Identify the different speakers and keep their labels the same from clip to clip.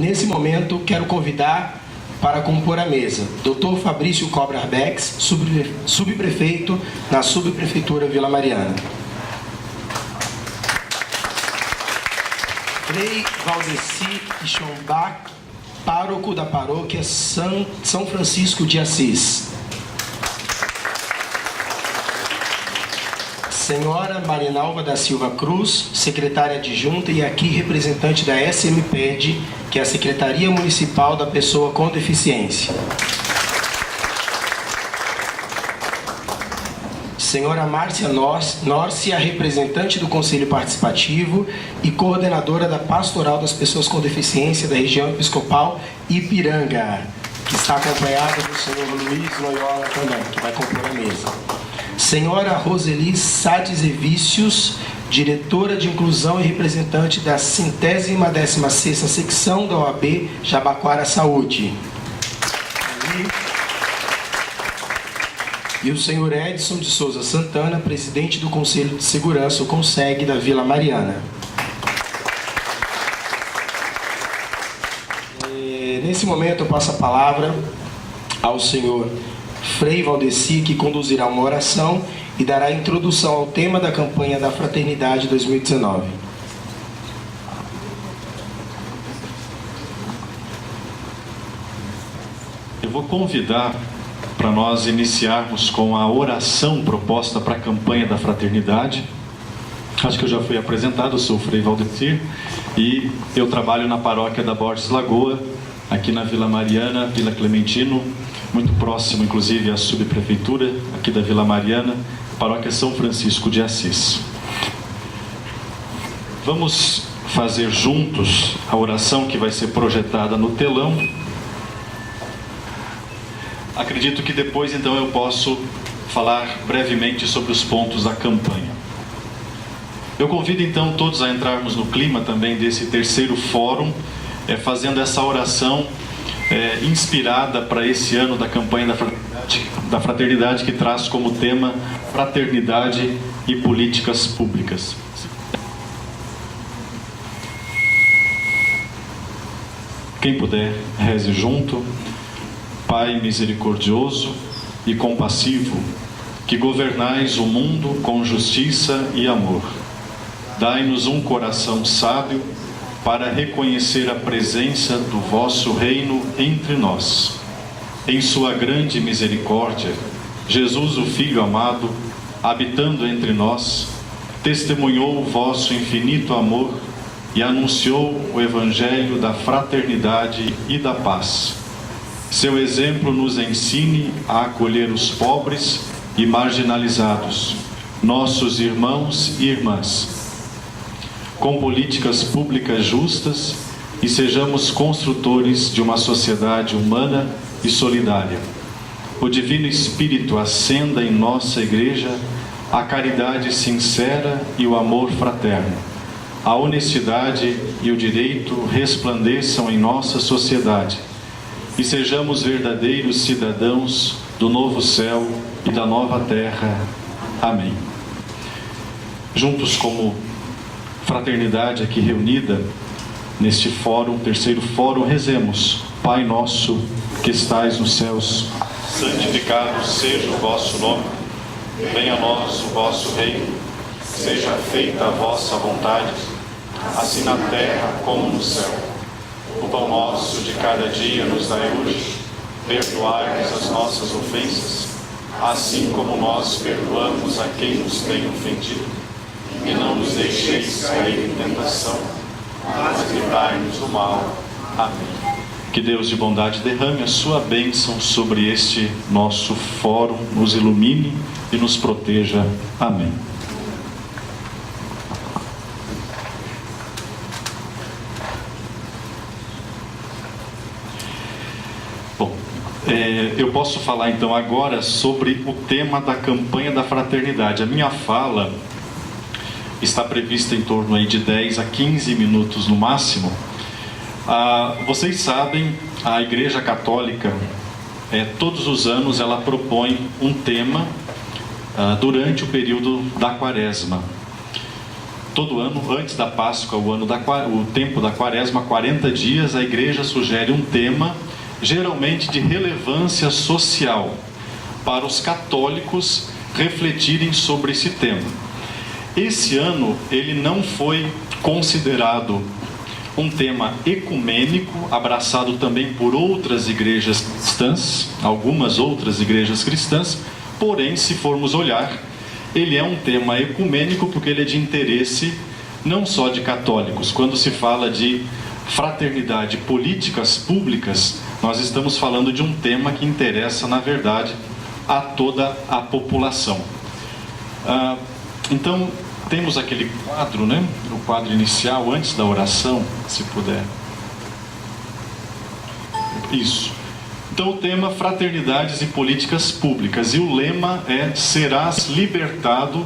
Speaker 1: Nesse momento, quero convidar para compor a mesa Dr. Fabrício Cobra Arbex, subprefeito na Subprefeitura Vila Mariana. Frei Valdeci Schombach, pároco da paróquia São Francisco de Assis. Senhora Marinalva da Silva Cruz, secretária adjunta e aqui representante da SMPED, que é a Secretaria Municipal da Pessoa com Deficiência. Senhora Márcia Nórcia, representante do Conselho Participativo e coordenadora da Pastoral das Pessoas com Deficiência da região episcopal Ipiranga, que está acompanhada do senhor Luiz Loyola também, que vai compor a mesa. Senhora Roseli Sades e Vícios, diretora de Inclusão e representante da 116ª secção da OAB Jabaquara Saúde. E o senhor Edson de Souza Santana, presidente do Conselho de Segurança, o CONSEG, da Vila Mariana. Nesse momento eu passo a palavra ao senhor Frei Valdeci, que conduzirá uma oração e dará introdução ao tema da campanha da Fraternidade 2019.
Speaker 2: Eu vou convidar para nós iniciarmos com a oração proposta para a campanha da Fraternidade. Acho que eu já fui apresentado, eu sou o Frei Valdeci e eu trabalho na paróquia da Borges Lagoa, aqui na Vila Mariana, Vila Clementino, muito próximo inclusive à subprefeitura aqui da Vila Mariana, paróquia São Francisco de Assis. Vamos fazer juntos a oração que vai ser projetada no telão. Acredito que depois então eu posso falar brevemente sobre os pontos da campanha. Eu convido então todos a entrarmos no clima também desse terceiro fórum, fazendo essa oração inspirada para esse ano da campanha da Fraternidade, que traz como tema Fraternidade e Políticas Públicas. Quem puder, reze junto. Pai misericordioso e compassivo, que governais o mundo com justiça e amor, dai-nos um coração sábio para reconhecer a presença do vosso reino entre nós. Em sua grande misericórdia, Jesus, o Filho amado, habitando entre nós, testemunhou o vosso infinito amor e anunciou o evangelho da fraternidade e da paz. Seu exemplo nos ensine a acolher os pobres e marginalizados, nossos irmãos e irmãs, com políticas públicas justas, e sejamos construtores de uma sociedade humana e solidária. O Divino Espírito acenda em nossa Igreja a caridade sincera e o amor fraterno. A honestidade e o direito resplandeçam em nossa sociedade, e sejamos verdadeiros cidadãos do novo céu e da nova terra. Amém. Juntos como fraternidade aqui reunida, neste fórum, terceiro fórum, rezemos. Pai nosso, que estais nos céus, santificado seja o vosso nome. Venha a nós o vosso reino. Seja feita a vossa vontade, assim na terra como no céu. O pão nosso de cada dia nos dai hoje. Perdoai-nos as nossas ofensas, assim como nós perdoamos a quem nos tem ofendido. E não nos deixeis cair em tentação, mas livrai-nos do mal. Amém. Que Deus de bondade derrame a sua bênção sobre este nosso fórum, nos ilumine e nos proteja. Amém. Eu posso falar então agora sobre o tema da campanha da Fraternidade. A minha fala está prevista em torno aí de 10 a 15 minutos no máximo. Vocês sabem, a Igreja Católica, todos os anos ela propõe um tema durante o período da Quaresma. todo ano, antes da Páscoa, o tempo da Quaresma, 40 dias, a igreja sugere um tema, geralmente de relevância social, para os católicos refletirem sobre esse tema. Esse ano, ele não foi considerado um tema ecumênico, abraçado também por outras igrejas cristãs, algumas outras igrejas cristãs, porém, se formos olhar, ele é um tema ecumênico porque ele é de interesse não só de católicos. Quando se fala de fraternidade, políticas públicas, nós estamos falando de um tema que interessa, na verdade, a toda a população. Então, temos aquele quadro, né? O quadro inicial, antes da oração, se puder. Isso. Então, o tema fraternidades e políticas públicas. E o lema é: serás libertado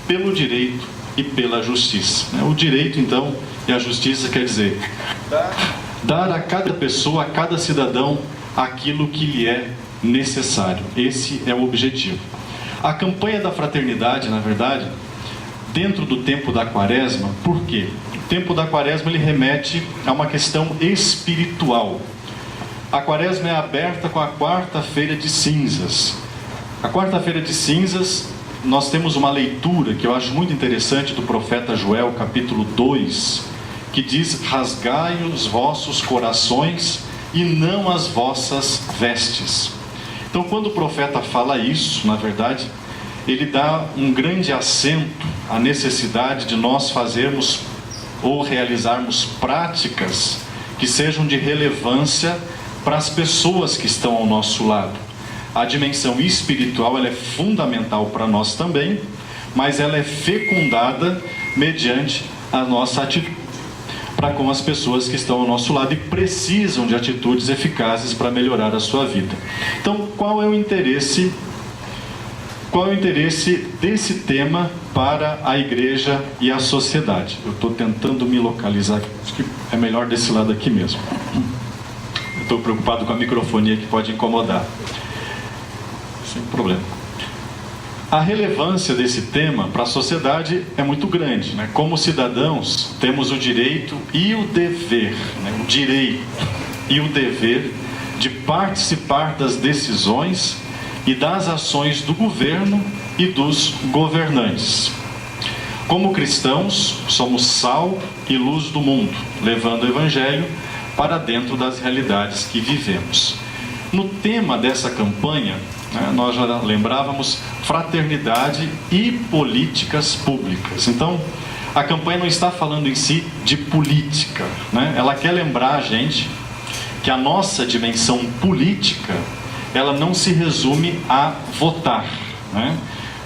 Speaker 2: pelo direito e pela justiça. O direito, então, e a justiça quer dizer dar a cada pessoa, a cada cidadão, aquilo que lhe é necessário. Esse é o objetivo. A campanha da fraternidade, na verdade, dentro do tempo da Quaresma, por quê? O tempo da Quaresma, ele remete a uma questão espiritual. A Quaresma é aberta com a quarta-feira de cinzas. A quarta-feira de cinzas, nós temos uma leitura que eu acho muito interessante do profeta Joel, capítulo 2, que diz: rasgai os vossos corações e não as vossas vestes. Então, quando o profeta fala isso, na verdade, ele dá um grande acento à necessidade de nós fazermos ou realizarmos práticas que sejam de relevância para as pessoas que estão ao nosso lado. A dimensão espiritual, ela é fundamental para nós também, mas ela é fecundada mediante a nossa atitude para com as pessoas que estão ao nosso lado e precisam de atitudes eficazes para melhorar a sua vida. Então, qual é o interesse desse tema para a igreja e a sociedade? Eu estou tentando me localizar, acho que é melhor desse lado aqui mesmo. Estou preocupado com a microfonia que pode incomodar. Sem problema. A relevância desse tema para a sociedade é muito grande, né? Como cidadãos, temos o direito e o dever, né? O direito e o dever de participar das decisões e das ações do governo e dos governantes. Como cristãos, somos sal e luz do mundo, levando o Evangelho para dentro das realidades que vivemos. No tema dessa campanha, nós já lembrávamos fraternidade e políticas públicas. Então, a campanha não está falando em si de política, né? Ela quer lembrar a gente que a nossa dimensão política, ela não se resume a votar, né?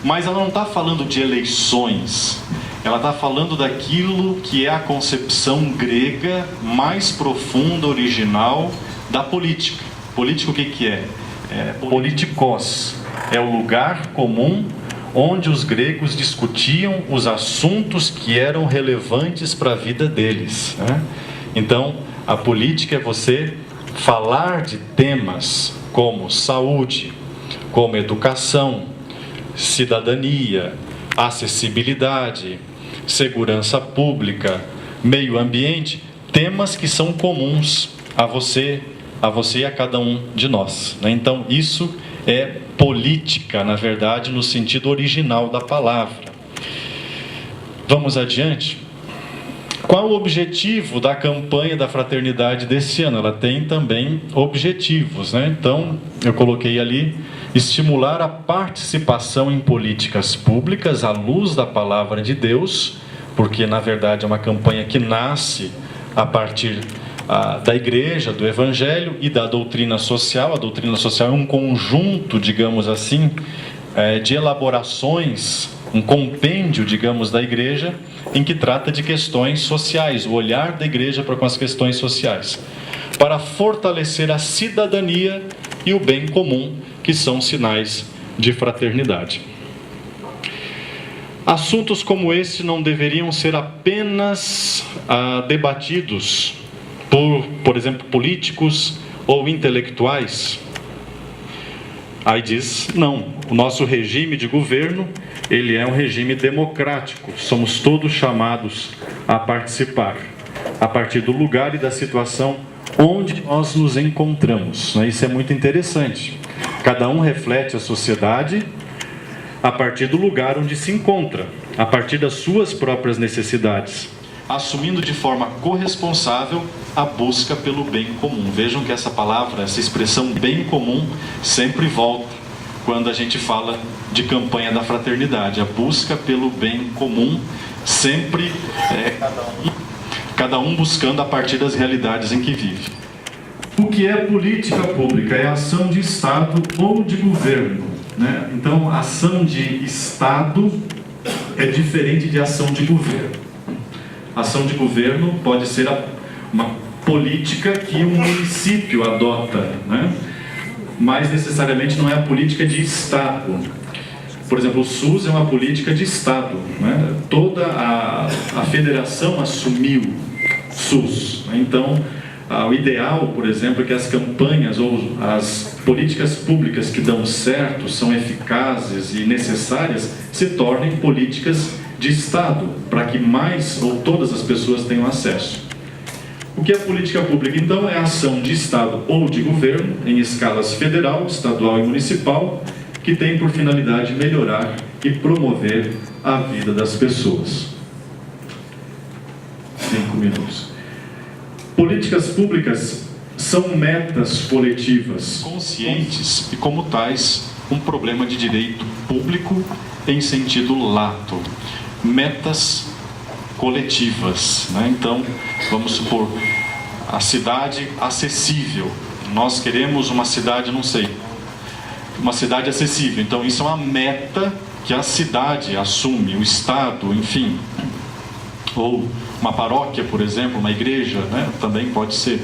Speaker 2: Mas ela não está falando de eleições, ela está falando daquilo que é a concepção grega mais profunda, original da política. Política, o que é? Politikos é o lugar comum onde os gregos discutiam os assuntos que eram relevantes para a vida deles, né? Então, a política é você falar de temas como saúde, como educação, cidadania, acessibilidade, segurança pública, meio ambiente, temas que são comuns a você e a cada um de nós, né? Então, isso é política, na verdade, no sentido original da palavra. Vamos adiante? Qual o objetivo da campanha da fraternidade desse ano? Ela tem também objetivos, né? Então, eu coloquei ali: estimular a participação em políticas públicas à luz da palavra de Deus, porque, na verdade, é uma campanha que nasce a partir da igreja, do evangelho e da doutrina social. A doutrina social é um conjunto, digamos assim, de elaborações, um compêndio, digamos, da igreja, em que trata de questões sociais, o olhar da igreja para com as questões sociais, para fortalecer a cidadania e o bem comum, que são sinais de fraternidade. Assuntos como esse não deveriam ser apenas debatidos por exemplo, políticos ou intelectuais. Aí diz: não, o nosso regime de governo, ele é um regime democrático. Somos todos chamados a participar, a partir do lugar e da situação onde nós nos encontramos. Isso é muito interessante. Cada um reflete a sociedade a partir do lugar onde se encontra, a partir das suas próprias necessidades, assumindo de forma corresponsável a busca pelo bem comum. Vejam que essa palavra, essa expressão bem comum, sempre volta quando a gente fala de campanha da fraternidade. A busca pelo bem comum, sempre cada um buscando a partir das realidades em que vive. O que é política pública? É ação de Estado ou de governo, Então, ação de Estado é diferente de ação de governo. Ação de governo pode ser uma política que o município adota, mas necessariamente não é a política de Estado. Por exemplo, o SUS é uma política de Estado, Toda a federação assumiu SUS, Então, o ideal, por exemplo, é que as campanhas ou as políticas públicas que dão certo, são eficazes e necessárias, se tornem políticas de Estado, para que mais ou todas as pessoas tenham acesso. O que é política pública, então, é a ação de Estado ou de governo, em escalas federal, estadual e municipal, que tem por finalidade melhorar e promover a vida das pessoas. 5 minutos. Políticas públicas são metas coletivas, conscientes e, como tais, um problema de direito público em sentido lato. Metas coletivas, Então, vamos supor, a cidade acessível. Nós queremos uma cidade, uma cidade acessível. Então, isso é uma meta que a cidade assume, o Estado, enfim. Ou uma paróquia, por exemplo, uma igreja, também pode ser.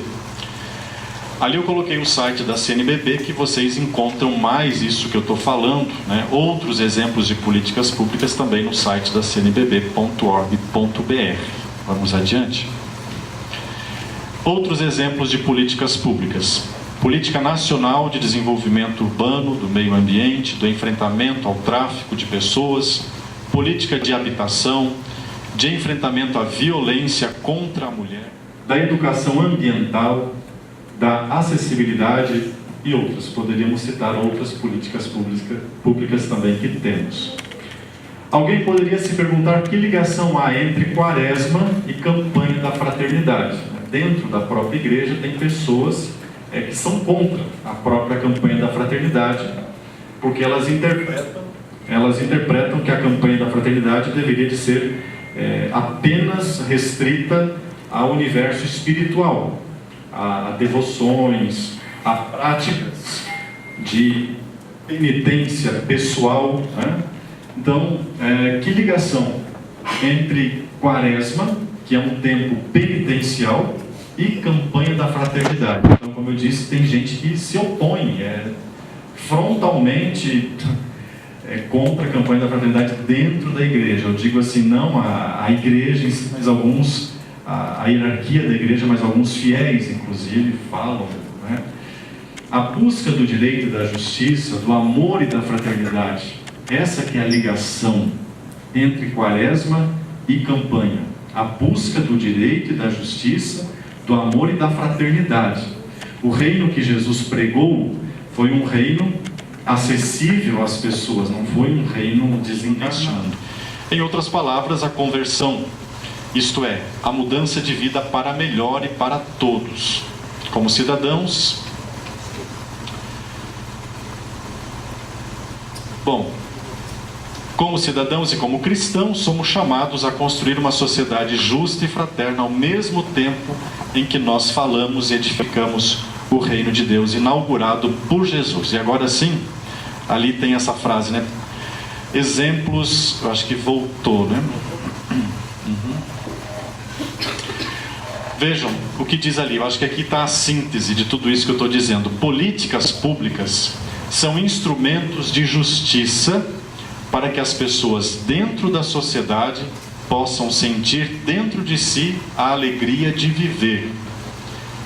Speaker 2: Ali eu coloquei o site da CNBB, que vocês encontram mais isso que eu estou falando, Outros exemplos de políticas públicas também no site da cnbb.org.br. Vamos adiante. Outros exemplos de políticas públicas. Política Nacional de Desenvolvimento Urbano, do Meio Ambiente, do enfrentamento ao tráfico de pessoas, política de habitação, de enfrentamento à violência contra a mulher, da educação ambiental, da acessibilidade e outras. Poderíamos citar outras políticas públicas também que temos. Alguém poderia se perguntar que ligação há entre Quaresma e campanha da fraternidade. Dentro da própria igreja tem pessoas que são contra a própria campanha da fraternidade, porque elas interpretam que a campanha da fraternidade deveria de ser apenas restrita ao universo espiritual, a devoções, a práticas de penitência pessoal. Então, que ligação entre Quaresma, que é um tempo penitencial, e campanha da fraternidade? Então, como eu disse, tem gente que se opõe frontalmente contra a campanha da fraternidade dentro da igreja. Eu digo assim, não a igreja em si, mas alguns, a hierarquia da igreja, mas alguns fiéis, inclusive, falam. A busca do direito e da justiça, do amor e da fraternidade, essa que é a ligação entre Quaresma e campanha. A busca do direito e da justiça, do amor e da fraternidade. O reino que Jesus pregou foi um reino acessível às pessoas, não foi um reino desencarnado. Em outras palavras, a conversão, isto é, a mudança de vida para melhor e para todos. Como cidadãos, como cidadãos e como cristãos, somos chamados a construir uma sociedade justa e fraterna ao mesmo tempo em que nós falamos e edificamos o reino de Deus inaugurado por Jesus. E agora sim, ali tem essa frase, Exemplos, eu acho que voltou, Vejam o que diz ali, eu acho que aqui está a síntese de tudo isso que eu estou dizendo. Políticas públicas são instrumentos de justiça para que as pessoas dentro da sociedade possam sentir dentro de si a alegria de viver.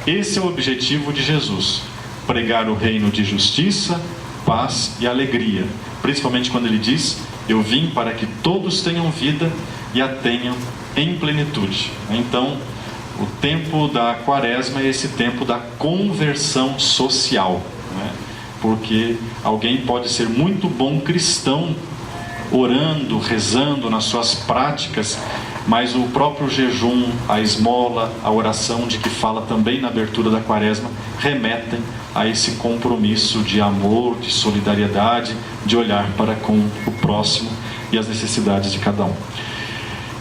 Speaker 2: Esse é o objetivo de Jesus: pregar o reino de justiça, paz e alegria. Principalmente quando ele diz Eu vim para que todos tenham vida e a tenham em plenitude. Então, o tempo da quaresma é esse tempo da conversão social, né? Porque alguém pode ser muito bom cristão, orando, rezando nas suas práticas, mas o próprio jejum, a esmola, a oração de que fala também na abertura da quaresma, remetem a esse compromisso de amor, de solidariedade, de olhar para com o próximo e as necessidades de cada um.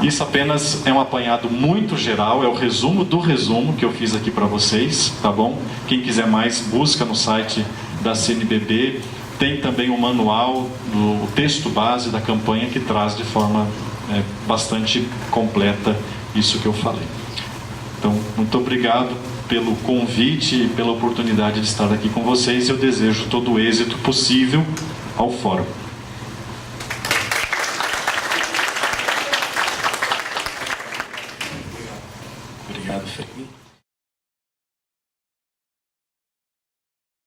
Speaker 2: Isso apenas é um apanhado muito geral, é o resumo do resumo que eu fiz aqui para vocês, tá bom? Quem quiser mais, busca no site da CNBB, tem também o manual, o texto base da campanha que traz de forma bastante completa isso que eu falei. Então, muito obrigado pelo convite e pela oportunidade de estar aqui com vocês. Eu desejo todo o êxito possível ao fórum.
Speaker 1: Obrigado, Felipe.